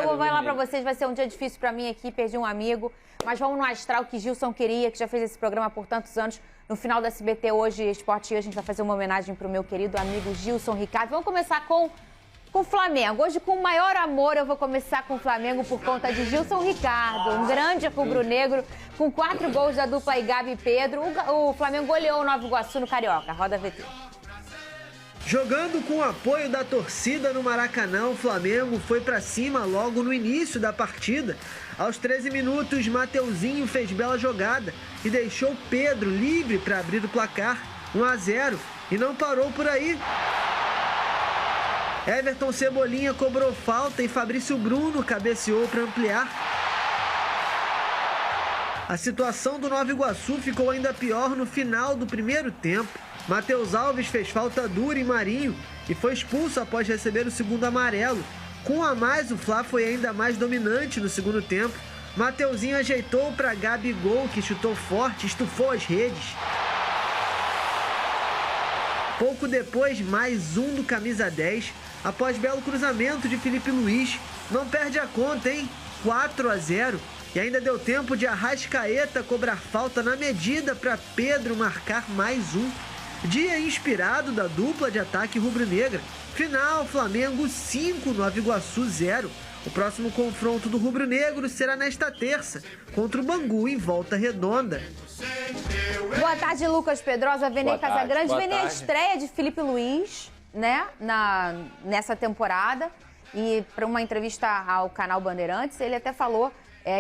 eu vou falar pra vocês, vai ser um dia difícil pra mim aqui, perdi um amigo. Mas vamos no astral que Gilson queria, que já fez esse programa por tantos anos. No final do SBT hoje, Esporte, a gente vai fazer uma homenagem pro meu querido amigo Gilson Ricardo. Vamos começar com o Flamengo. Hoje, com o maior amor, eu vou começar com o Flamengo por conta de Gilson Ricardo, um grande rubro-negro, com 4 gols da dupla aí, Gabi e Pedro. O Flamengo goleou o Nova Iguaçu no Carioca. Roda a VT. Jogando com o apoio da torcida no Maracanã, o Flamengo foi para cima logo no início da partida. Aos 13 minutos, Mateuzinho fez bela jogada e deixou Pedro livre para abrir o placar, 1-0, e não parou por aí. Everton Cebolinha cobrou falta e Fabrício Bruno cabeceou para ampliar. A situação do Nova Iguaçu ficou ainda pior no final do primeiro tempo. Matheus Alves fez falta dura em Marinho e foi expulso após receber o segundo amarelo. Com um a mais, o Fla foi ainda mais dominante no segundo tempo. Mateuzinho ajeitou para Gabigol, que chutou forte e estufou as redes. Pouco depois, mais um do camisa 10, após belo cruzamento de Felipe Luiz. Não perde a conta, hein? 4-0. E ainda deu tempo de Arrascaeta cobrar falta na medida para Pedro marcar mais um. Dia inspirado da dupla de ataque rubro-negra. Final, Flamengo 5, Nova Iguaçu 0. O próximo confronto do rubro-negro será nesta terça, contra o Bangu em Volta Redonda. Boa tarde, Lucas Pedrosa, Vene Casagrande. Vene, a estreia de Felipe Luiz, né, nessa temporada. E para uma entrevista ao canal Bandeirantes, ele até falou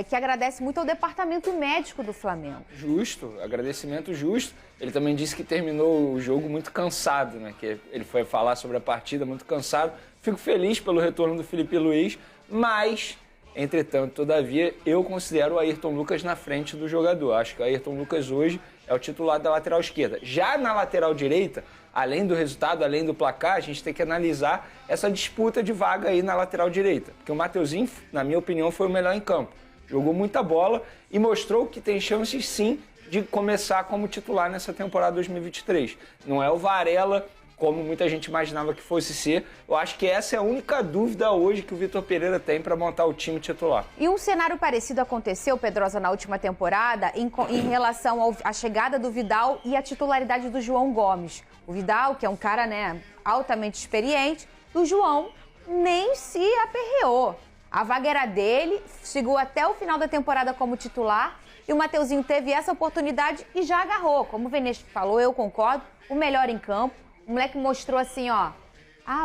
que agradece muito ao departamento médico do Flamengo. Justo, agradecimento justo. Ele também disse que terminou o jogo muito cansado, né? Que ele foi falar sobre a partida muito cansado. Fico feliz pelo retorno do Felipe Luiz, mas, entretanto, todavia, eu considero o Ayrton Lucas na frente do jogador. Acho que o Ayrton Lucas hoje é o titular da lateral esquerda. Já na lateral direita, além do resultado, além do placar, a gente tem que analisar essa disputa de vaga aí na lateral direita. Porque o Mateuzinho, na minha opinião, foi o melhor em campo. Jogou muita bola e mostrou que tem chances, sim, de começar como titular nessa temporada 2023. Não é o Varela, como muita gente imaginava que fosse ser. Eu acho que essa é a única dúvida hoje que o Vitor Pereira tem para montar o time titular. E um cenário parecido aconteceu, Pedrosa, na última temporada, em relação à chegada do Vidal e a titularidade do João Gomes. O Vidal, que é um cara, né, altamente experiente, o João nem se aperreou. A vaga era dele, chegou até o final da temporada como titular e o Mateuzinho teve essa oportunidade e já agarrou. Como o Venez falou, eu concordo, o melhor em campo. O moleque mostrou assim, ó,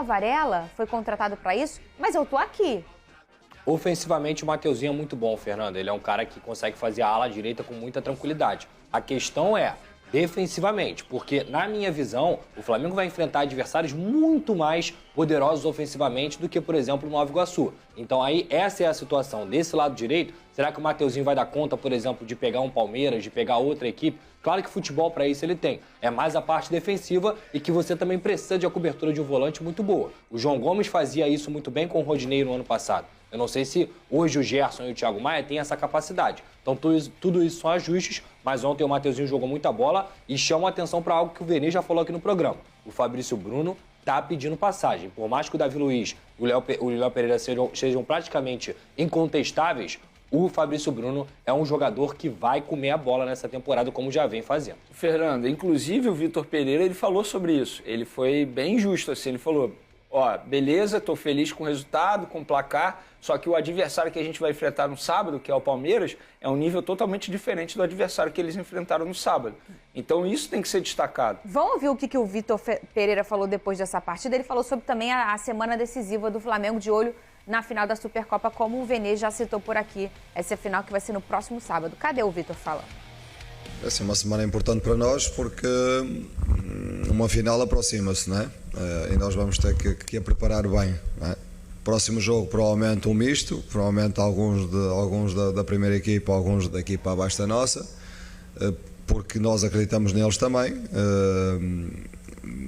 Varela foi contratado para isso, mas eu tô aqui. Ofensivamente, o Mateuzinho é muito bom, Fernando. Ele é um cara que consegue fazer a ala direita com muita tranquilidade. A questão é defensivamente, porque, na minha visão, o Flamengo vai enfrentar adversários muito mais poderosos ofensivamente do que, por exemplo, o Nova Iguaçu. Então aí, essa é a situação. Desse lado direito, será que o Mateuzinho vai dar conta, por exemplo, de pegar um Palmeiras, de pegar outra equipe? Claro que futebol para isso ele tem. É mais a parte defensiva e que você também precisa de a cobertura de um volante muito boa. O João Gomes fazia isso muito bem com o Rodinei no ano passado. Eu não sei se hoje o Gerson e o Thiago Maia têm essa capacidade. Então tudo isso são ajustes, mas ontem o Mateuzinho jogou muita bola e chama a atenção para algo que o Vene já falou aqui no programa. O Fabrício Bruno está pedindo passagem. Por mais que o Davi Luiz e o Léo Pereira sejam praticamente incontestáveis, o Fabrício Bruno é um jogador que vai comer a bola nessa temporada, como já vem fazendo. Fernando, inclusive o Vitor Pereira, ele falou sobre isso. Ele foi bem justo, assim, ele falou, beleza, tô feliz com o resultado, com o placar, só que o adversário que a gente vai enfrentar no sábado, que é o Palmeiras, é um nível totalmente diferente do adversário que eles enfrentaram no sábado. Então isso tem que ser destacado. Vamos ouvir o que o Vitor Pereira falou depois dessa partida. Ele falou sobre também a semana decisiva do Flamengo, de olho na final da Supercopa, como o Vene já citou por aqui. Essa é a final que vai ser no próximo sábado. Cadê o Vitor falando? Essa é uma semana importante para nós porque uma final aproxima-se, não é? E nós vamos ter que a preparar bem, não é? Próximo jogo, provavelmente um misto, provavelmente alguns da primeira equipa, alguns da equipa abaixo da nossa, porque nós acreditamos neles também,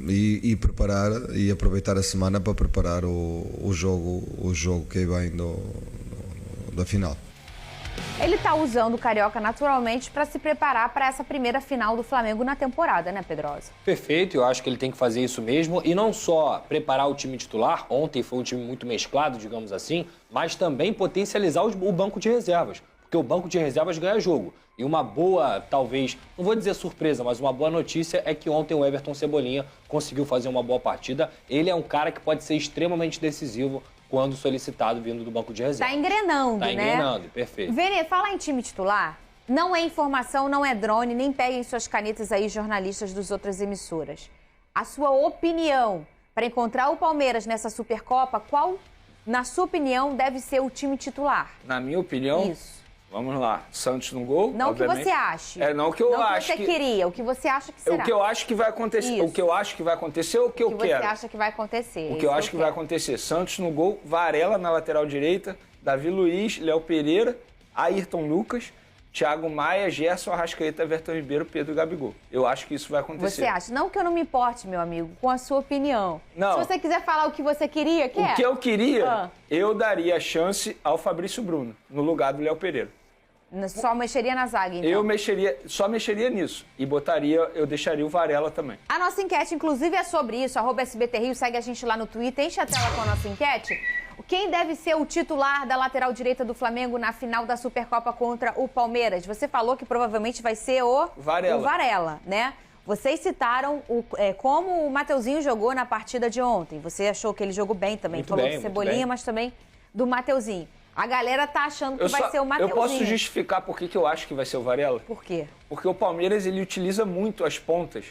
e preparar e aproveitar a semana para preparar o jogo que vem da final. Ele tá usando o Carioca naturalmente para se preparar para essa primeira final do Flamengo na temporada, né, Pedrosa? Perfeito, eu acho que ele tem que fazer isso mesmo. E não só preparar o time titular, ontem foi um time muito mesclado, digamos assim, mas também potencializar o banco de reservas. Porque o banco de reservas ganha jogo. E uma boa, talvez, não vou dizer surpresa, mas uma boa notícia é que ontem o Everton Cebolinha conseguiu fazer uma boa partida. Ele é um cara que pode ser extremamente decisivo quando solicitado vindo do banco de reserva. Tá engrenando, né? Tá engrenando, perfeito. Vene, falar em time titular, não é informação, não é drone, nem peguem suas canetas aí, jornalistas das outras emissoras. A sua opinião para encontrar o Palmeiras nessa Supercopa, qual, na sua opinião, deve ser o time titular? Na minha opinião, Isso. vamos lá, Santos no gol, Não obviamente. o que você acha. Não o que eu acho. Não o que você queria, o que você acha que será. O que eu acho que vai acontecer. Isso. O que eu acho que vai acontecer ou o que eu O que quero? você acha que vai acontecer. O que eu acho que vai acontecer. Santos no gol, Varela na lateral direita, Davi Luiz, Léo Pereira, Ayrton Lucas, Thiago Maia, Gerson, Arrascaeta, Everton Ribeiro, Pedro e Gabigol. Eu acho que isso vai acontecer. Você acha? Não que eu não me importe, meu amigo, com a sua opinião. Não. Se você quiser falar o que você queria, O que eu queria, Ah. eu daria chance ao Fabrício Bruno, no lugar do Léo Pereira. Só mexeria na zaga, então. Eu só mexeria nisso. E eu deixaria o Varela também. A nossa enquete, inclusive, é sobre isso. @SBT Rio, segue a gente lá no Twitter. Enche a tela com a nossa enquete. Quem deve ser o titular da lateral direita do Flamengo na final da Supercopa contra o Palmeiras? Você falou que provavelmente vai ser o Varela, né? Vocês citaram como o Mateuzinho jogou na partida de ontem. Você achou que ele jogou bem também. Muito Falou bem, do Cebolinha, mas também do Mateuzinho. A galera tá achando que vai ser o Mateuzinho. Eu posso justificar por que eu acho que vai ser o Varela? Por quê? Porque o Palmeiras ele utiliza muito as pontas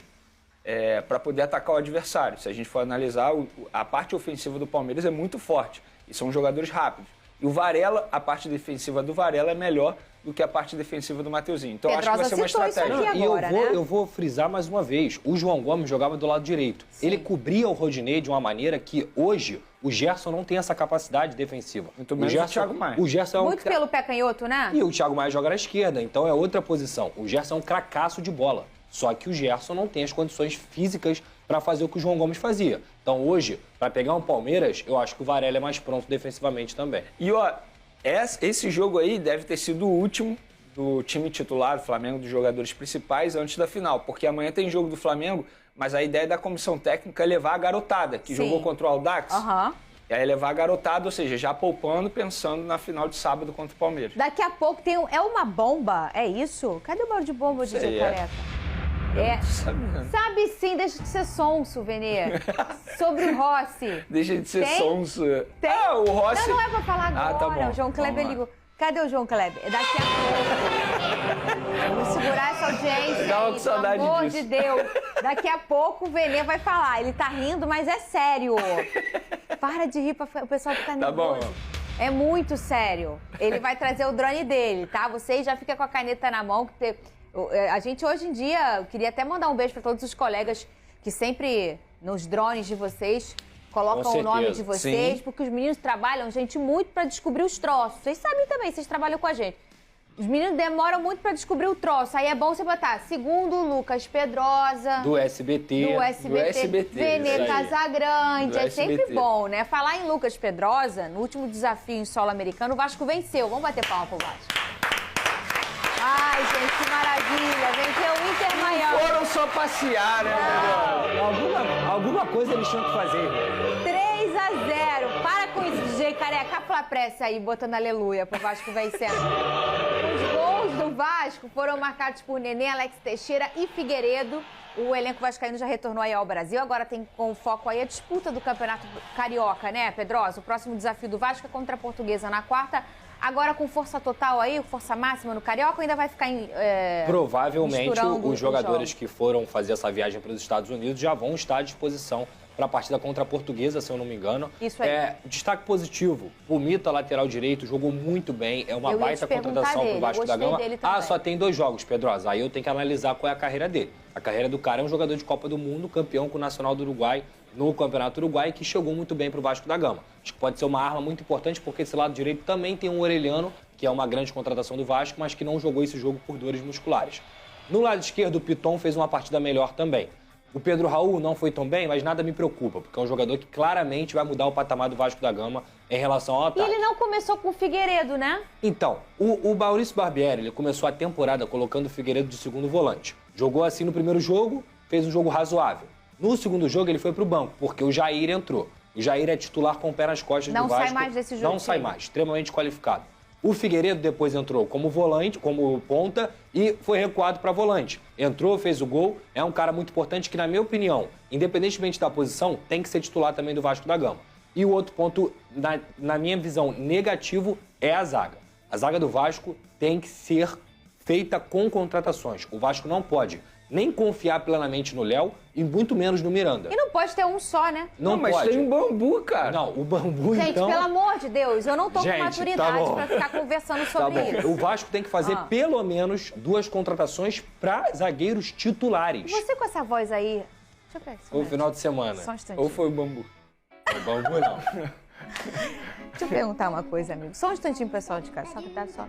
para poder atacar o adversário. Se a gente for analisar, a parte ofensiva do Palmeiras é muito forte. E são jogadores rápidos. E o Varela, a parte defensiva do Varela é melhor do que a parte defensiva do Mateuzinho. Então eu acho que vai ser uma estratégia. Aqui agora, eu vou frisar mais uma vez. O João Gomes jogava do lado direito. Sim. Ele cobria o Rodinei de uma maneira que hoje o Gerson não tem essa capacidade defensiva. Muito menos o Thiago Maia. O Gerson é um Muito pelo pé canhoto, né? E o Thiago Maia joga na esquerda, então é outra posição. O Gerson é um cracaço de bola. Só que o Gerson não tem as condições físicas para fazer o que o João Gomes fazia. Então hoje, para pegar um Palmeiras, eu acho que o Varela é mais pronto defensivamente também. E esse jogo aí deve ter sido o último do time titular do Flamengo, dos jogadores principais, antes da final. Porque amanhã tem jogo do Flamengo, mas a ideia da comissão técnica é levar a garotada, que jogou contra o Audax. E aí levar a garotada, ou seja, já poupando, pensando na final de sábado contra o Palmeiras. Daqui a pouco tem é uma bomba, é isso? Cadê o balde de bomba, DJ Careca? Sabe sim, deixa de ser sonso, Venê. Sobre o Rossi. Deixa de ser sonso. Tem? O Rossi... Não é pra falar agora. Tá bom. O João Kleber ligou. Cadê o João Kleber? Daqui a pouco. Vamos segurar essa audiência. Tava com saudade pelo amor disso. de Deus. Daqui a pouco o Venê vai falar. Ele tá rindo, mas é sério. Para de rir pra o pessoal ficar nervoso. Tá bom. É muito sério. Ele vai trazer o drone dele, tá? Vocês já ficam com a caneta na mão. A gente hoje em dia, eu queria até mandar um beijo para todos os colegas que sempre nos drones de vocês colocam o nome de vocês, porque os meninos trabalham, gente, muito para descobrir os troços. Vocês sabem também, vocês trabalham com a gente. Os meninos demoram muito para descobrir o troço. Aí é bom você botar segundo o Lucas Pedrosa. Do SBT. Do SBT. Venê Casagrande. É sempre bom, né? Falar em Lucas Pedrosa, no último desafio em solo americano, o Vasco venceu. Vamos bater palma pro Vasco. Ai, gente, que maravilha. Venceu o Inter Miami. Foram só passear, né? Alguma coisa eles tinham que fazer. 3-0. Para com isso, DJ Careca. A pressa aí, botando aleluia pro Vasco vencendo. Os gols do Vasco foram marcados por Nenê, Alex Teixeira e Figueiredo. O elenco vascaíno já retornou aí ao Brasil. Agora tem com foco aí a disputa do Campeonato Carioca, né, Pedrosa? O próximo desafio do Vasco é contra a Portuguesa na quarta. Agora com força total aí, força máxima no Carioca, ou ainda vai ficar provavelmente os jogadores que foram fazer essa viagem para os Estados Unidos já vão estar à disposição para a partida contra a Portuguesa, se eu não me engano. Isso aí. Destaque positivo, o Mita, lateral direito, jogou muito bem, é uma baita contratação para o Vasco da Gama. Só tem 2 jogos, Pedrosa, aí eu tenho que analisar qual é a carreira dele. A carreira do cara é um jogador de Copa do Mundo, campeão com o Nacional do Uruguai, no Campeonato Uruguai, que chegou muito bem para o Vasco da Gama. Acho que pode ser uma arma muito importante, porque esse lado direito também tem um Orelhano, que é uma grande contratação do Vasco, mas que não jogou esse jogo por dores musculares. No lado esquerdo, o Piton fez uma partida melhor também. O Pedro Raul não foi tão bem, mas nada me preocupa, porque é um jogador que claramente vai mudar o patamar do Vasco da Gama em relação ao ataque. E ele não começou com o Figueiredo, né? Então, o Maurício Barbieri, ele começou a temporada colocando o Figueiredo de segundo volante. Jogou assim no primeiro jogo, fez um jogo razoável. No segundo jogo, ele foi pro banco, porque o Jair entrou. O Jair é titular com o pé nas costas do Vasco. Não sai mais desse jogo. Não sai mais, extremamente qualificado. O Figueiredo depois entrou como volante, como ponta, e foi recuado para volante. Entrou, fez o gol, é um cara muito importante que, na minha opinião, independentemente da posição, tem que ser titular também do Vasco da Gama. E o outro ponto, na minha visão, negativo, é a zaga. A zaga do Vasco tem que ser feita com contratações. O Vasco não pode nem confiar plenamente no Léo e muito menos no Miranda. E não pode ter um só, né? Não mas pode. tem um Bambu, cara. Não, o Bambu, Gente, então... pelo amor de Deus, eu não tô com Gente, maturidade tá bom. pra ficar conversando Tá sobre bom. isso. O Vasco tem que fazer pelo menos 2 contratações para zagueiros titulares. Você com essa voz aí... Deixa eu ver. Foi o final de semana. Só um instantinho. Ou foi o Bambu? O Bambu não. Deixa eu perguntar uma coisa, amigo. Só um instantinho, pessoal de casa. Só que tá só...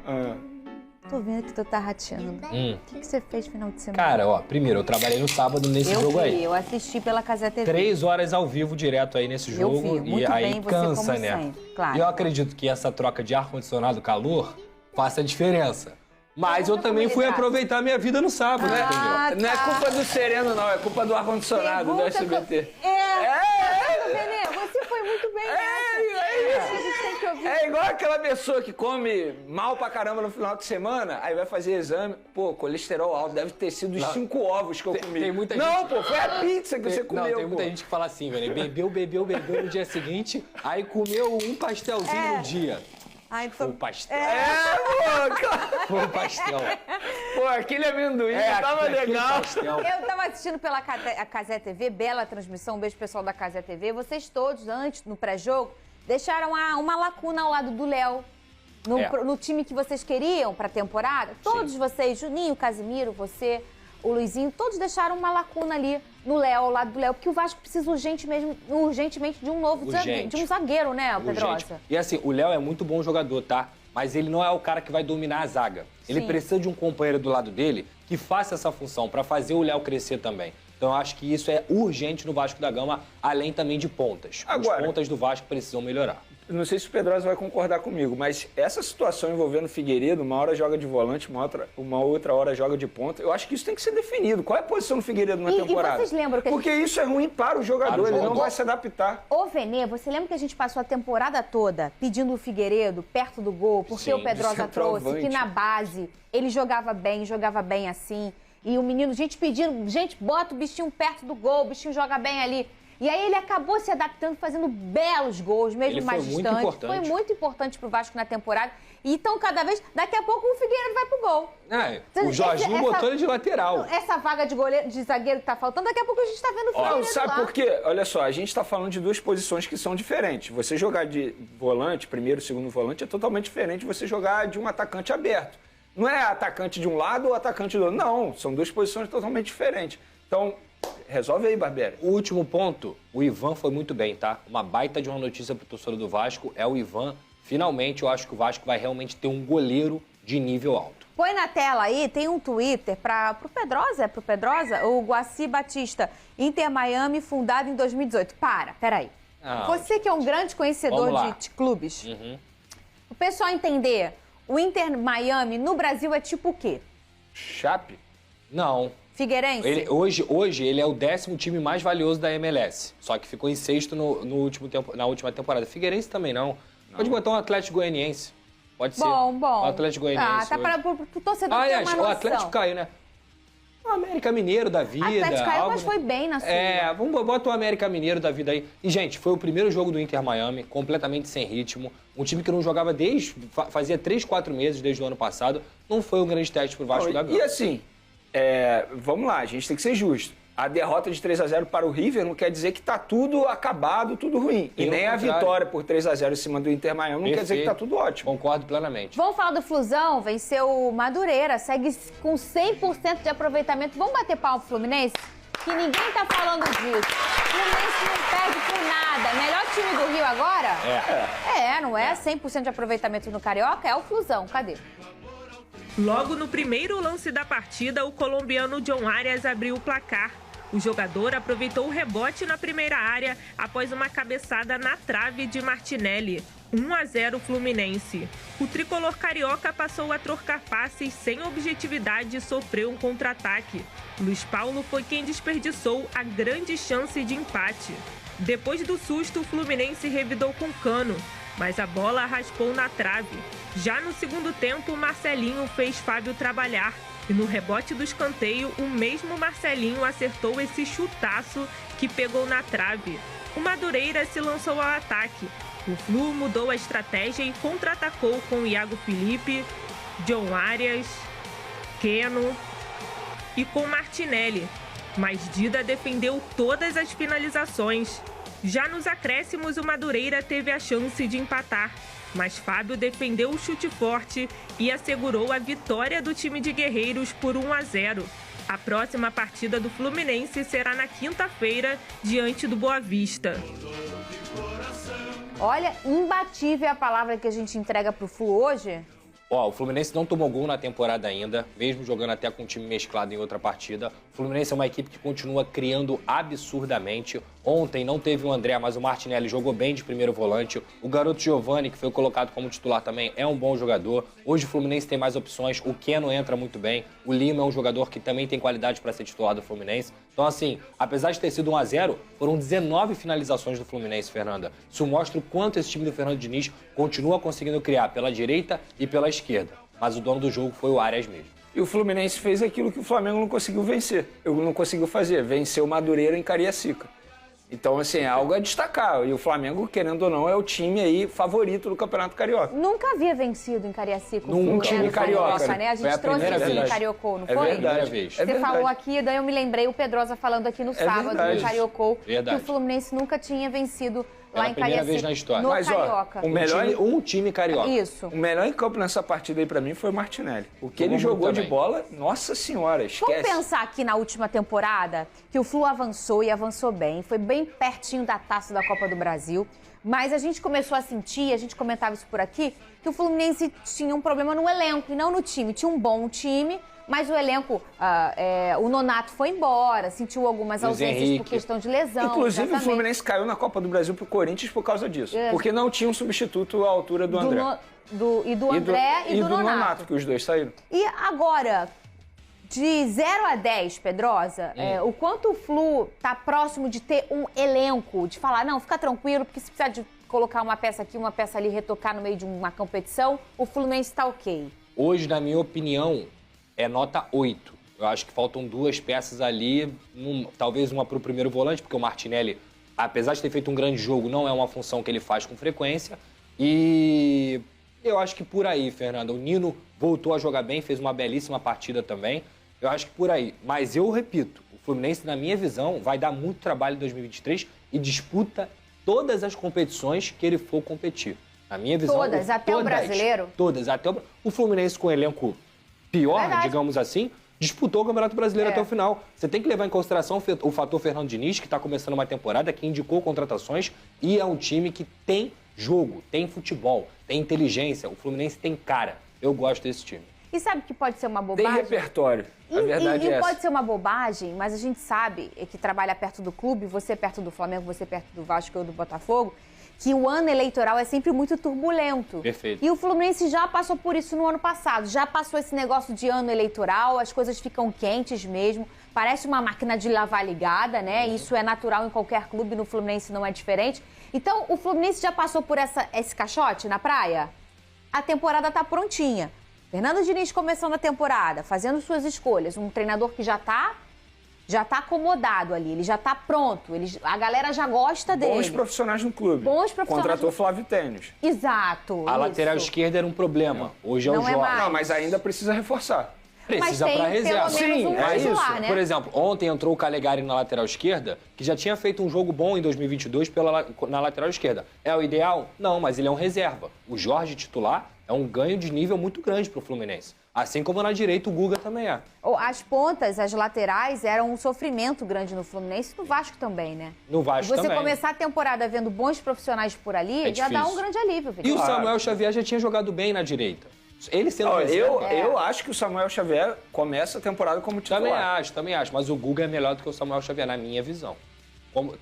Tô vendo que tu tá rateando. O que você fez no final de semana? Cara, ó, primeiro, eu trabalhei no sábado nesse jogo aí. Eu assisti pela Casa TV. 3 horas ao vivo direto aí nesse jogo. vi, muito e aí bem, você cansa, como né? sempre, claro. E eu acredito que essa troca de ar-condicionado calor faça a diferença. Mas eu também fui aproveitar minha vida no sábado, né? Entendeu? Não é culpa do Sereno, não. É culpa do ar-condicionado do SBT. Renê, você foi muito bem nessa. A gente tem que ouvir. É igual aquela pessoa que come mal pra caramba no final de semana, aí vai fazer exame, pô, colesterol alto, deve ter sido os 5 ovos que eu comi. Tem muita não, gente... pô, foi a pizza que você comeu, Não, tem muita pô. gente que fala assim, velho. Bebeu no dia seguinte, aí comeu um pastelzinho no dia. Ai, Foi o pastel. Pô, cara. Foi o pastel. Pô, aquele amendoim tava aquele legal. pastel. Eu tava assistindo pela a Casé TV, bela transmissão, um beijo pessoal da Casé TV. Vocês todos, antes, no pré-jogo, deixaram uma lacuna ao lado do Léo. No time que vocês queriam pra temporada. Todos vocês, Juninho, Casimiro, você, o Luizinho, todos deixaram uma lacuna ali no Léo, ao lado do Léo. Porque o Vasco precisa urgentemente de um novo de um zagueiro, né, Pedrosa? E assim, o Léo é muito bom jogador, tá? Mas ele não é o cara que vai dominar a zaga. Ele precisa de um companheiro do lado dele que faça essa função pra fazer o Léo crescer também. Então eu acho que isso é urgente no Vasco da Gama, além também de pontas. Agora, os pontas do Vasco precisam melhorar. Não sei se o Pedrosa vai concordar comigo, mas essa situação envolvendo o Figueiredo, uma hora joga de volante, uma outra hora joga de ponta, eu acho que isso tem que ser definido. Qual é a posição do Figueiredo na temporada? E vocês lembram que Porque isso é ruim para o jogador, ele não vai se adaptar. Ô, Venê, você lembra que a gente passou a temporada toda pedindo o Figueiredo perto do gol, porque Sim, o Pedrosa trouxe centroavante. que na base ele jogava bem assim. E o menino, gente pedindo, gente, bota o bichinho perto do gol, o bichinho joga bem ali. E aí ele acabou se adaptando, fazendo belos gols, mesmo mais distante. Foi muito importante pro Vasco na temporada. E então, cada vez, daqui a pouco o Figueiredo vai pro gol. O Jorginho botou ele de lateral. Essa vaga de zagueiro que tá faltando, daqui a pouco a gente tá vendo o Figueiredo Sabe por quê? Olha só, a gente tá falando de 2 posições que são diferentes. Você jogar de volante, primeiro, segundo volante, é totalmente diferente de você jogar de um atacante aberto. Não é atacante de um lado ou atacante do outro. Não, são 2 posições totalmente diferentes. Então, resolve aí, Barbieri. O último ponto, o Ivan foi muito bem, tá? Uma baita de uma notícia pro torcedor do Vasco é o Ivan. Finalmente, eu acho que o Vasco vai realmente ter um goleiro de nível alto. Põe na tela aí, tem um Twitter pro Pedrosa, o Guaci Batista, Inter Miami, fundado em 2018. Peraí. Você que é um grande conhecedor de clubes, o pessoal entender, o Inter Miami no Brasil é tipo o quê? Chape? Não. Figueirense? Hoje ele é o 10º time mais valioso da MLS. Só que ficou em 6º na última temporada. Figueirense também não. Pode botar um Atlético Goianiense. Pode ser. Bom. O Atlético Goianiense. Tá para o torcedor ter uma noção. O Atlético caiu, né? O América Mineiro da vida. Atlético caiu, mas foi bem na sua. Bota o América Mineiro da vida aí. E, gente, foi o primeiro jogo do Inter Miami, completamente sem ritmo. Um time que não jogava fazia 3, 4 meses desde o ano passado. Não foi um grande teste pro Vasco da Gama. E assim, vamos lá, a gente tem que ser justo. A derrota de 3-0 para o River não quer dizer que tá tudo acabado, tudo ruim. E nem a vitória por 3-0 em cima do Inter Miami não quer dizer que tá tudo ótimo. Concordo plenamente. Vamos falar do Flusão, venceu o Madureira, segue com 100% de aproveitamento. Vamos bater palma pro Fluminense? Que ninguém tá falando disso. O Fluminense não perde por nada. Melhor time do Rio agora? Não é 100% de aproveitamento no Carioca, é o Flusão. Cadê? Logo no primeiro lance da partida, o colombiano John Arias abriu o placar. O jogador aproveitou o rebote na primeira área após uma cabeçada na trave de Martinelli. 1-0 Fluminense. O tricolor carioca passou a trocar passes sem objetividade e sofreu um contra-ataque. Luiz Paulo foi quem desperdiçou a grande chance de empate. Depois do susto, o Fluminense revidou com Cano, mas a bola raspou na trave. Já no segundo tempo, Marcelinho fez Fábio trabalhar. E no rebote do escanteio, o mesmo Marcelinho acertou esse chutaço que pegou na trave. O Madureira se lançou ao ataque. O Flu mudou a estratégia e contra-atacou com Iago Felipe, John Arias, Keno e com Martinelli. Mas Dida defendeu todas as finalizações. Já nos acréscimos, o Madureira teve a chance de empatar. Mas Fábio defendeu o chute forte e assegurou a vitória do time de Guerreiros por 1-0. A próxima partida do Fluminense será na quinta-feira, diante do Boa Vista. Olha, imbatível é a palavra que a gente entrega pro Flu hoje. O Fluminense não tomou gol na temporada ainda, mesmo jogando até com um time mesclado em outra partida. O Fluminense é uma equipe que continua criando absurdamente. Ontem não teve o André, mas o Martinelli jogou bem de primeiro volante. O garoto Giovani, que foi colocado como titular também, é um bom jogador. Hoje o Fluminense tem mais opções, o Keno entra muito bem. O Lima é um jogador que também tem qualidade para ser titular do Fluminense. Então, assim, apesar de ter sido 1-0, foram 19 finalizações do Fluminense, Fernanda. Isso mostra o quanto esse time do Fernando Diniz continua conseguindo criar pela direita e pela esquerda. Mas o dono do jogo foi o Arias mesmo. E o Fluminense fez aquilo que o Flamengo não conseguiu vencer. Não conseguiu fazer, venceu o Madureira em Cariacica. Então, assim, é algo a destacar. E o Flamengo, querendo ou não, é o time aí favorito do Campeonato Carioca. Nunca havia vencido em Cariacica. Num time carioca, né? A gente foi a trouxe primeira esse vez. Cariocou, não É foi? verdade. Vez. Você falou aqui, daí eu me lembrei, o Pedrosa falando aqui no sábado, verdade. no Cariocou, Verdade. que o Fluminense nunca tinha vencido lá em primeira Cariacica. vez na história. No Mas, ó, Carioca. o melhor- Um time carioca. Isso. O melhor em campo nessa partida aí pra mim foi o Martinelli. O que Jogou ele jogou muito de também. bola, nossa senhora, esquece. Vamos pensar aqui na última temporada, que o Flu avançou e avançou bem, foi bem pertinho da taça da Copa do Brasil, mas a gente começou a sentir, a gente comentava isso por aqui, que o Fluminense tinha um problema no elenco e não no time. Tinha um bom time, mas o elenco, o Nonato foi embora, sentiu algumas Luiz ausências Henrique. por questão de lesão. Inclusive, exatamente. o Fluminense caiu na Copa do Brasil pro Corinthians por causa disso. É. Porque não tinha um substituto à altura do André. Do André e do Nonato. que os dois saíram. E agora, de 0 a 10, Pedrosa, o quanto o Flu tá próximo de ter um elenco, de falar, não, fica tranquilo, porque se precisar de colocar uma peça aqui, uma peça ali, retocar no meio de uma competição, o Fluminense tá ok. Hoje, na minha opinião, é nota 8. Eu acho que faltam duas peças ali, talvez uma para o primeiro volante, porque o Martinelli, apesar de ter feito um grande jogo, não é uma função que ele faz com frequência. E eu acho que por aí, Fernanda, o Nino voltou a jogar bem, fez uma belíssima partida também. Eu acho que por aí. Mas eu repito, o Fluminense, na minha visão, vai dar muito trabalho em 2023 e disputa todas as competições que ele for competir. Na minha visão... Todas, até o brasileiro? Todas, até o Fluminense com elenco pior, Verdade. digamos assim, disputou o Campeonato Brasileiro até o final. Você tem que levar em consideração o fator Fernando Diniz, que está começando uma temporada, que indicou contratações e é um time que tem jogo, tem futebol, tem inteligência. O Fluminense tem cara. Eu gosto desse time. E sabe que pode ser uma Tem bobagem? repertório. A verdade é essa. Pode ser uma bobagem, mas a gente sabe que trabalha perto do clube, você perto do Flamengo, você perto do Vasco ou do Botafogo, que o ano eleitoral é sempre muito turbulento. Perfeito. E o Fluminense já passou por isso no ano passado. Já passou esse negócio de ano eleitoral, as coisas ficam quentes mesmo. Parece uma máquina de lavar ligada, né? Isso é natural em qualquer clube, no Fluminense não é diferente. Então, o Fluminense já passou por esse caixote na praia? A temporada tá prontinha. Fernando Diniz começando a temporada, fazendo suas escolhas. Um treinador que já tá acomodado ali, ele já tá pronto, a galera já gosta dele. Bons profissionais no clube. Bons profissionais Contratou no- Flávio Tênis. Exato. A isso. lateral esquerda era um problema. Hoje é o Não é Jorge. mais. Não, mas ainda precisa reforçar. Precisa Mas tem para reserva. pelo menos um é titular, isso. né? Por exemplo, ontem entrou o Calegari na lateral esquerda, que já tinha feito um jogo bom em 2022 na lateral esquerda. É o ideal? Não, mas ele é um reserva. O Jorge titular é um ganho de nível muito grande para o Fluminense. Assim como na direita o Guga também é. As pontas, as laterais, eram um sofrimento grande no Fluminense e no Vasco também, né? No Vasco E você também. começar a temporada vendo bons profissionais por ali, É já dá difícil. um grande alívio, E Felipe. o Samuel Xavier já tinha jogado bem na direita. Ele sendo Ó, reserva... eu acho que o Samuel Xavier começa a temporada como titular. Também acho. Mas o Guga é melhor do que o Samuel Xavier, na minha visão.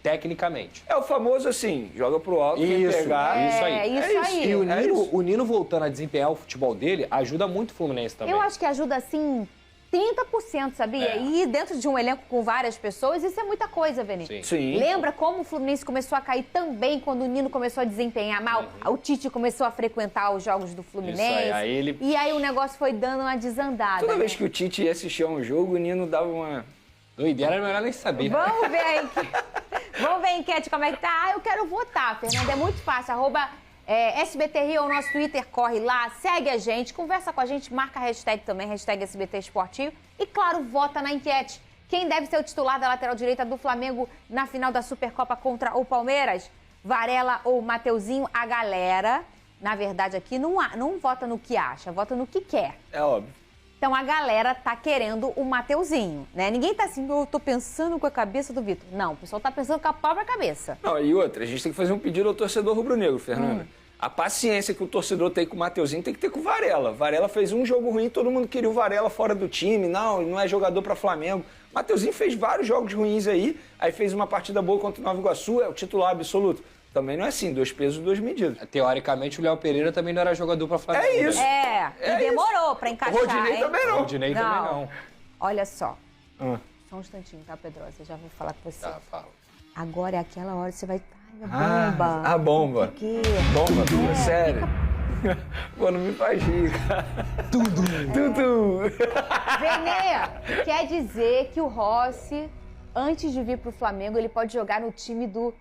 tecnicamente. É o famoso assim, joga pro alto, quem Isso, pegar. isso aí. Isso aí. E o Nino voltando a desempenhar o futebol dele ajuda muito o Fluminense também. Eu acho que ajuda, assim, 30%, sabia? E dentro de um elenco com várias pessoas, isso é muita coisa, Vene. Sim. Lembra como o Fluminense começou a cair também quando o Nino começou a desempenhar mal? O Tite começou a frequentar os jogos do Fluminense. Isso aí, E aí o negócio foi dando uma desandada. Toda né? vez que o Tite ia assistir a um jogo, o Nino dava uma... Doideira, era melhor nem saber. Vamos ver a enquete. Vamos ver a enquete, como é que tá. Eu quero votar, Fernanda. É muito fácil. @SBT Rio é o nosso Twitter. Corre lá, segue a gente, conversa com a gente, marca a hashtag também, hashtag SBT Esportivo. E, claro, vota na enquete. Quem deve ser o titular da lateral direita do Flamengo na final da Supercopa contra o Palmeiras? Varela ou Mateuzinho? A galera, na verdade, aqui não vota no que acha, vota no que quer. É óbvio. Então a galera tá querendo o Mateuzinho, né? Ninguém tá assim, eu tô pensando com a cabeça do Vitor. Não, o pessoal tá pensando com a própria cabeça. Não, e outra, a gente tem que fazer um pedido ao torcedor rubro-negro, Fernanda. A paciência que o torcedor tem com o Mateuzinho tem que ter com o Varela. Varela fez um jogo ruim, todo mundo queria o Varela fora do time. Não, ele não é jogador para Flamengo. Mateuzinho fez vários jogos ruins aí fez uma partida boa contra o Nova Iguaçu, é o titular absoluto. Também não é assim, 2 pesos, 2 medidas. Teoricamente, o Léo Pereira também não era jogador pra Flamengo. É isso. E demorou pra encaixar, O Rodinei hein? também não. O Rodinei também não. Olha só. Só um instantinho, tá, Pedrosa? Eu já vou falar com você. Tá, fala. Agora é aquela hora que você vai... Ai, a bomba. A bomba. O quê? Bomba, sério. Pô, não me faz rir, cara. Tudo. Venê, quer dizer que o Rossi, antes de vir pro Flamengo, ele pode jogar no time do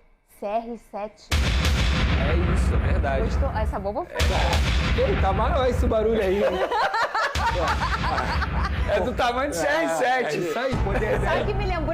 CR7. É isso, é verdade. Gostou? Essa bomba foi. Ei, tá maior esse barulho aí. É do tamanho de CR7. É isso aí, poder. Sabe o que me lembrou?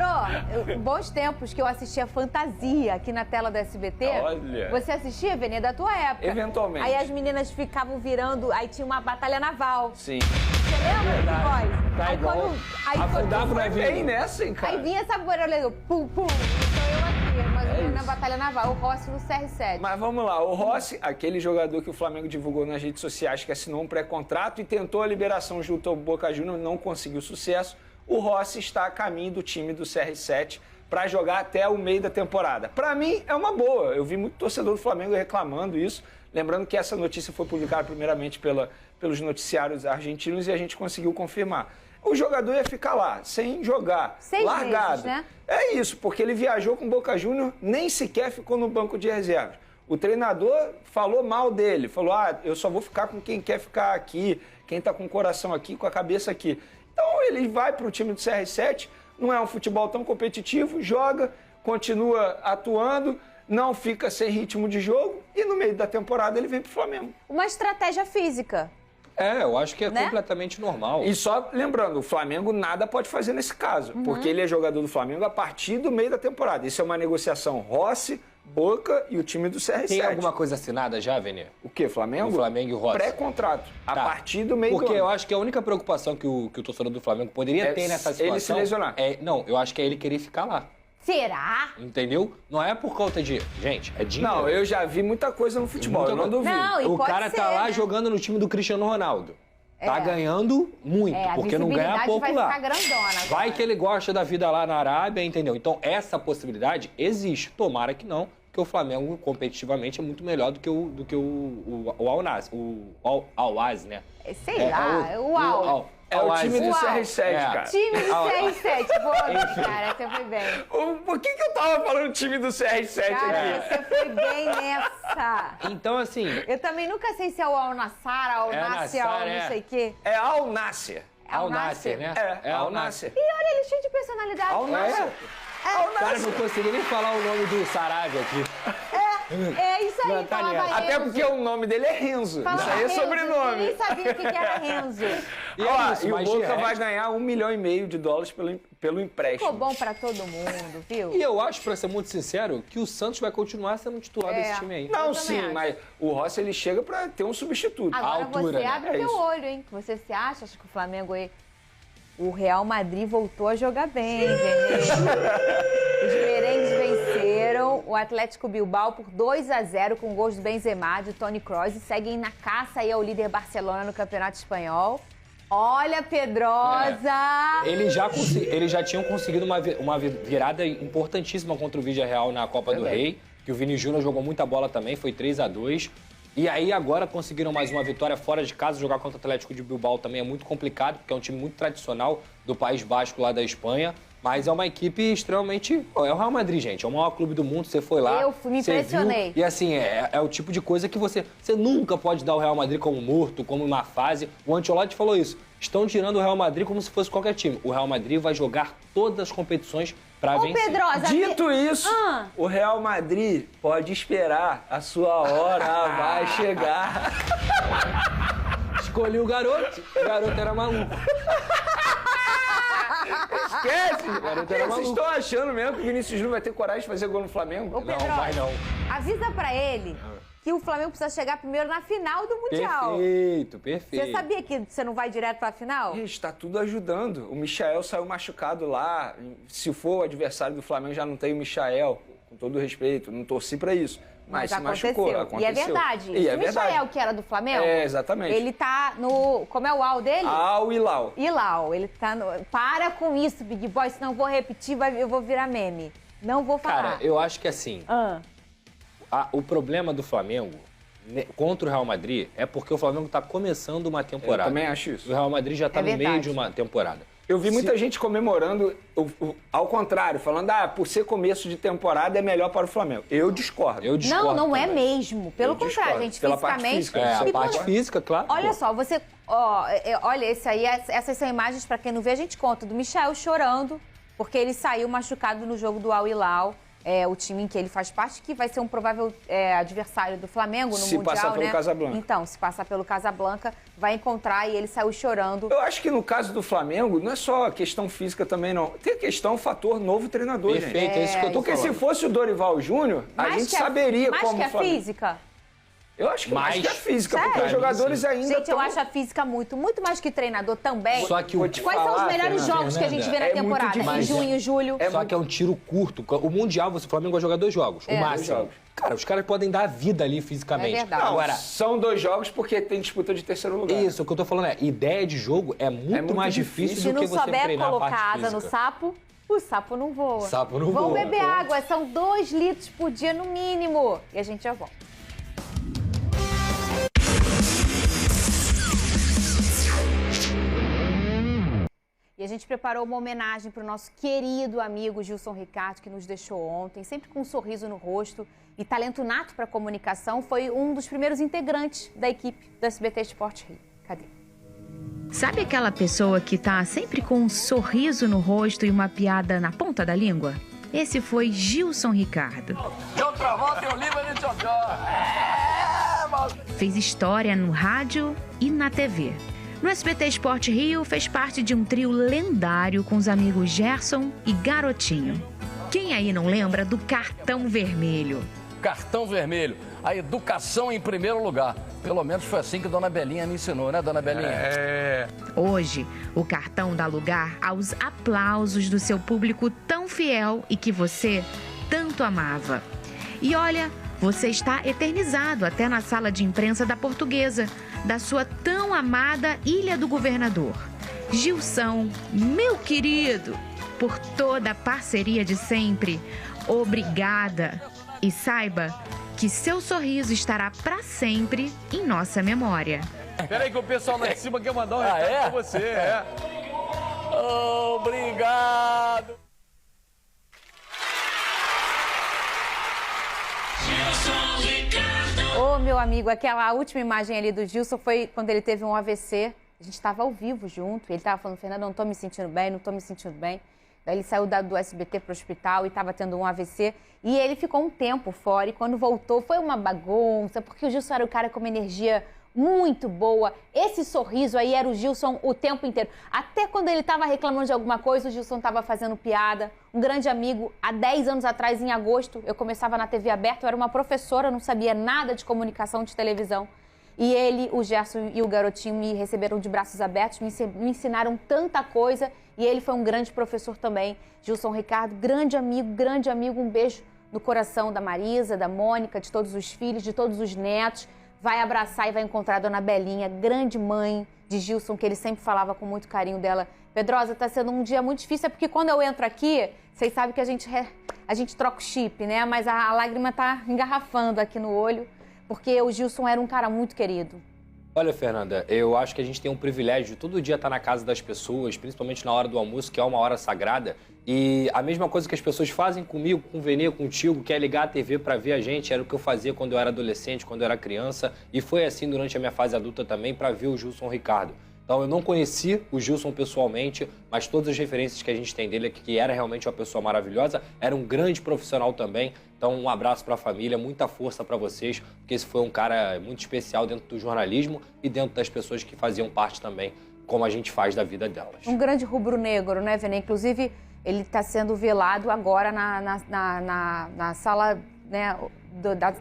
Bons tempos que eu assistia Fantasia aqui na tela do SBT. Olha. Você assistia, Venê, da tua época? Eventualmente. Aí as meninas ficavam virando, aí tinha uma batalha naval. Sim. Você lembra, voz? Tá Aí igual. quando Afundava o Foi navio. bem nessa, hein, cara? Aí vinha essa barulho, pum, pum. Sou eu aqui, mais ou menos na batalha naval. O Rossi no CR7. Mas vamos lá, o Rossi, aquele jogador que o Flamengo divulgou nas redes sociais que assinou um pré-contrato e tentou a liberação junto ao Boca Juniors, não conseguiu sucesso. O Rossi está a caminho do time do CR7 para jogar até o meio da temporada. Para mim, é uma boa. Eu vi muito torcedor do Flamengo reclamando isso. Lembrando que essa notícia foi publicada primeiramente pelos noticiários argentinos e a gente conseguiu confirmar. O jogador ia ficar lá, sem jogar, 6 largado. meses, né? É isso, porque ele viajou com o Boca Juniors, nem sequer ficou no banco de reservas. O treinador falou mal dele, falou, eu só vou ficar com quem quer ficar aqui, quem tá com o coração aqui, com a cabeça aqui. Então ele vai para o time do CR7, não é um futebol tão competitivo, joga, continua atuando, não fica sem ritmo de jogo e no meio da temporada ele vem pro Flamengo. Uma estratégia física. Eu acho que é Né? completamente normal. E só lembrando, o Flamengo nada pode fazer nesse caso, porque ele é jogador do Flamengo a partir do meio da temporada. Isso é uma negociação Rossi, Boca e o time do CR7. Tem alguma coisa assinada já, Venê? O quê, Flamengo? O Flamengo e o Rossi. Pré-contrato, a Tá. partir do meio do Porque ano. eu acho que a única preocupação que o torcedor do Flamengo poderia É ter nessa ele situação... se lesionar. Não, eu acho que é ele querer ficar lá. Será? Entendeu? Não é por conta de... Gente, é dinheiro. Não, eu já vi muita coisa no futebol, Muita eu não coisa. duvido. Não, e O pode cara ser, tá lá né? jogando no time do Cristiano Ronaldo. Tá ganhando muito, a porque não ganha visibilidade pouco vai lá. ficar grandona agora. Vai que ele gosta da vida lá na Arábia, entendeu? Então, essa possibilidade existe. Tomara que não, porque o Flamengo, competitivamente, é muito melhor do que o Al-Nassr. O Al-Ahly, né? Sei lá, uau. É o time do Uau. CR7, cara. Time do CR7. Boa, cara, você foi bem. Por que eu tava falando time do CR7 Cara, aqui? você foi bem nessa. Então, assim, Eu também nunca sei se é o Al-Nassr, Al-Nassr, Al-Nassr, não sei o quê. É Al-Nassr. Al-Nassr, né? É Al-Nassr. E olha, ele é cheio de personalidade. Al-Nassr. Cara, não consegui nem falar o nome do Sarabia aqui. É isso aí, Não, tá falava ligado. Até Renzo. porque o nome dele é Renzo. Falava Isso aí é Renzo, sobrenome. Eu nem sabia o que era Renzo. E é isso, E o mas de Boca resto- vai ganhar $1,5 milhão pelo empréstimo. Ficou bom pra todo mundo, viu? E eu acho, pra ser muito sincero, que o Santos vai continuar sendo titular É. desse time aí. Não, Eu sim, também acho. mas o Rossi ele chega pra ter um substituto. Agora altura, você né? abre É o teu isso. olho, hein? Você se acha que o Flamengo aí... O Real Madrid voltou a jogar bem, Veneza. Os merengues venceram o Atlético Bilbao por 2-0 com gols do Benzema, de Toni Kroos, e seguem na caça aí ao líder Barcelona no Campeonato Espanhol. Olha, Pedrosa! Eles já tinham conseguido uma virada importantíssima contra o Villarreal na Copa do Rei, que o Vini Júnior jogou muita bola também, foi 3-2. E aí agora conseguiram mais uma vitória fora de casa. Jogar contra o Atlético de Bilbao também é muito complicado, porque é um time muito tradicional do País Basco, lá da Espanha. Mas é uma equipe extremamente... é o Real Madrid, gente. É o maior clube do mundo. Você foi lá... Me impressionei. Viu, e assim, é o tipo de coisa que você nunca pode dar o Real Madrid como morto, como uma fase. O Ancelotti falou isso. Estão tirando o Real Madrid como se fosse qualquer time. O Real Madrid vai jogar todas as competições para vencer. Pedrosa, Dito isso, o Real Madrid pode esperar. A sua hora vai chegar. Escolhi o garoto. O garoto era maluco. Esquece! Vocês estão achando mesmo que o Vinícius Júnior vai ter coragem de fazer gol no Flamengo? Pedro, não, vai não. Avisa pra ele que o Flamengo precisa chegar primeiro na final do Mundial. Perfeito. Você sabia que você não vai direto pra final? Gente, tá tudo ajudando. O Michael saiu machucado lá. Se for o adversário do Flamengo, já não tem o Michael. Com todo respeito, não torci pra isso. Mas se machucou, aconteceu. E é verdade. E é o verdade. Michael, que era do Flamengo, exatamente. Ele tá no... Como é o Al dele? Al Hilal. Hilal. Ele tá no... Para com isso, Big Boy, senão eu vou repetir, eu vou virar meme. Não vou falar. Cara, eu acho que assim... o problema do Flamengo contra o Real Madrid é porque o Flamengo tá começando uma temporada. Eu também acho isso. O Real Madrid já tá no meio de uma temporada. Eu vi muita gente comemorando, ao contrário, falando, por ser começo de temporada é melhor para o Flamengo. Eu discordo. Não é mesmo. Pelo contrário, gente, pela fisicamente... Parte física, a parte física, claro. Olha só, você... olha, essas são imagens, para quem não vê, a gente conta do Michael chorando, porque ele saiu machucado no jogo do Al Hilal. O time em que ele faz parte, que vai ser um provável adversário do Flamengo no Mundial, Se passar pelo Casablanca. Então, se passar pelo Casablanca, vai encontrar e ele saiu chorando. Eu acho que no caso do Flamengo, não é só a questão física também, não. Tem a questão, fator novo treinador, gente. Perfeito, é isso que eu tô falando. Porque se fosse o Dorival Júnior, a gente saberia como o Flamengo... Mais que a física? Eu acho que mais que a física, sério? porque os jogadores ainda Gente, eu acho a física muito mais que treinador também. Só que Quais são os melhores jogos que a gente vê na temporada? Em junho e julho. Só que é um tiro curto. O Mundial, o Flamengo vai jogar 2 jogos, o máximo. Cara, os caras podem dar a vida ali fisicamente. É verdade. Agora, são 2 jogos porque tem disputa de terceiro lugar. Isso, o que eu tô falando ideia de jogo é muito mais difícil do que você treinar a parte física. Se não souber colocar asa no sapo, o sapo não voa. Sapo não voa. Vão beber água, são 2 litros por dia no mínimo. E a gente já volta. E a gente preparou uma homenagem para o nosso querido amigo Gilson Ricardo, que nos deixou ontem, sempre com um sorriso no rosto e talento nato para comunicação. Foi um dos primeiros integrantes da equipe do SBT Sport Rio. Cadê? Sabe aquela pessoa que tá sempre com um sorriso no rosto e uma piada na ponta da língua? Esse foi Gilson Ricardo. De outra volta eu livro de Jojó. Fez história no rádio e na TV. No SBT Sport Rio, fez parte de um trio lendário com os amigos Gerson e Garotinho. Quem aí não lembra do Cartão Vermelho? Cartão Vermelho, a educação em primeiro lugar. Pelo menos foi assim que Dona Belinha me ensinou, né, Dona Belinha? Hoje, o cartão dá lugar aos aplausos do seu público tão fiel e que você tanto amava. E olha, você está eternizado até na sala de imprensa da Portuguesa, da sua tão amada Ilha do Governador. Gilson, meu querido, por toda a parceria de sempre, obrigada. E saiba que seu sorriso estará para sempre em nossa memória. Peraí que o pessoal lá em cima quer mandar um recado pra você. Obrigado. Ô, meu amigo, aquela última imagem ali do Gilson foi quando ele teve um AVC. A gente estava ao vivo junto. Ele estava falando, Fernando, não tô me sentindo bem, não tô me sentindo bem. Daí ele saiu do SBT pro hospital e estava tendo um AVC. E ele ficou um tempo fora. E quando voltou, foi uma bagunça, porque o Gilson era o cara com uma energia muito boa. Esse sorriso aí era o Gilson o tempo inteiro. Até quando ele estava reclamando de alguma coisa, o Gilson estava fazendo piada. Um grande amigo, há 10 anos atrás, em agosto, eu começava na TV aberta, eu era uma professora, não sabia nada de comunicação de televisão. E ele, o Gerson e o Garotinho me receberam de braços abertos, me ensinaram tanta coisa. E ele foi um grande professor também. Gilson Ricardo, grande amigo. Um beijo no coração da Marisa, da Mônica, de todos os filhos, de todos os netos. Vai abraçar e vai encontrar a Dona Belinha, grande mãe, de Gilson, que ele sempre falava com muito carinho dela. Pedrosa, tá sendo um dia muito difícil, é porque quando eu entro aqui, vocês sabem que a gente troca o chip, né? Mas a lágrima tá engarrafando aqui no olho, porque o Gilson era um cara muito querido. Olha, Fernanda, eu acho que a gente tem um privilégio de todo dia estar na casa das pessoas, principalmente na hora do almoço, que é uma hora sagrada. E a mesma coisa que as pessoas fazem comigo, com o Vene, contigo, que é ligar a TV para ver a gente, era o que eu fazia quando eu era adolescente, quando eu era criança. E foi assim durante a minha fase adulta também, para ver o Gilson Ricardo. Então, eu não conheci o Gilson pessoalmente, mas todas as referências que a gente tem dele é que era realmente uma pessoa maravilhosa, era um grande profissional também. Então, um abraço para a família, muita força para vocês, porque esse foi um cara muito especial dentro do jornalismo e dentro das pessoas que faziam parte também, como a gente faz da vida delas. Um grande rubro-negro, né, Vene? Inclusive, ele está sendo velado agora na sala, né,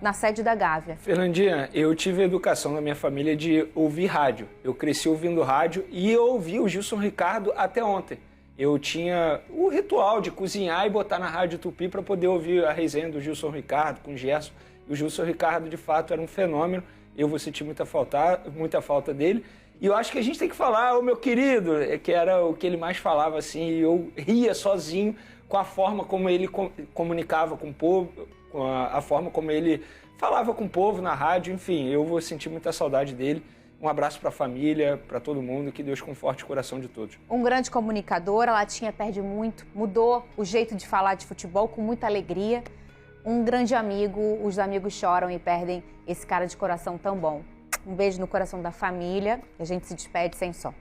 na sede da Gávea. Fernandinha, eu tive a educação na minha família de ouvir rádio. Eu cresci ouvindo rádio e eu ouvi o Gilson Ricardo até ontem. Eu tinha o ritual de cozinhar e botar na Rádio Tupi para poder ouvir a resenha do Gilson Ricardo com o Gerson. E o Gilson Ricardo, de fato, era um fenômeno. Eu vou sentir muita falta dele. E eu acho que a gente tem que falar, ô meu querido, que era o que ele mais falava, assim, e eu ria sozinho com a forma como ele comunicava com o povo, com a forma como ele falava com o povo na rádio, enfim, eu vou sentir muita saudade dele. Um abraço para a família, para todo mundo, que Deus conforte o coração de todos. Um grande comunicador, a Latinha perde muito, mudou o jeito de falar de futebol com muita alegria. Um grande amigo, os amigos choram e perdem esse cara de coração tão bom. Um beijo no coração da família e a gente se despede sem som.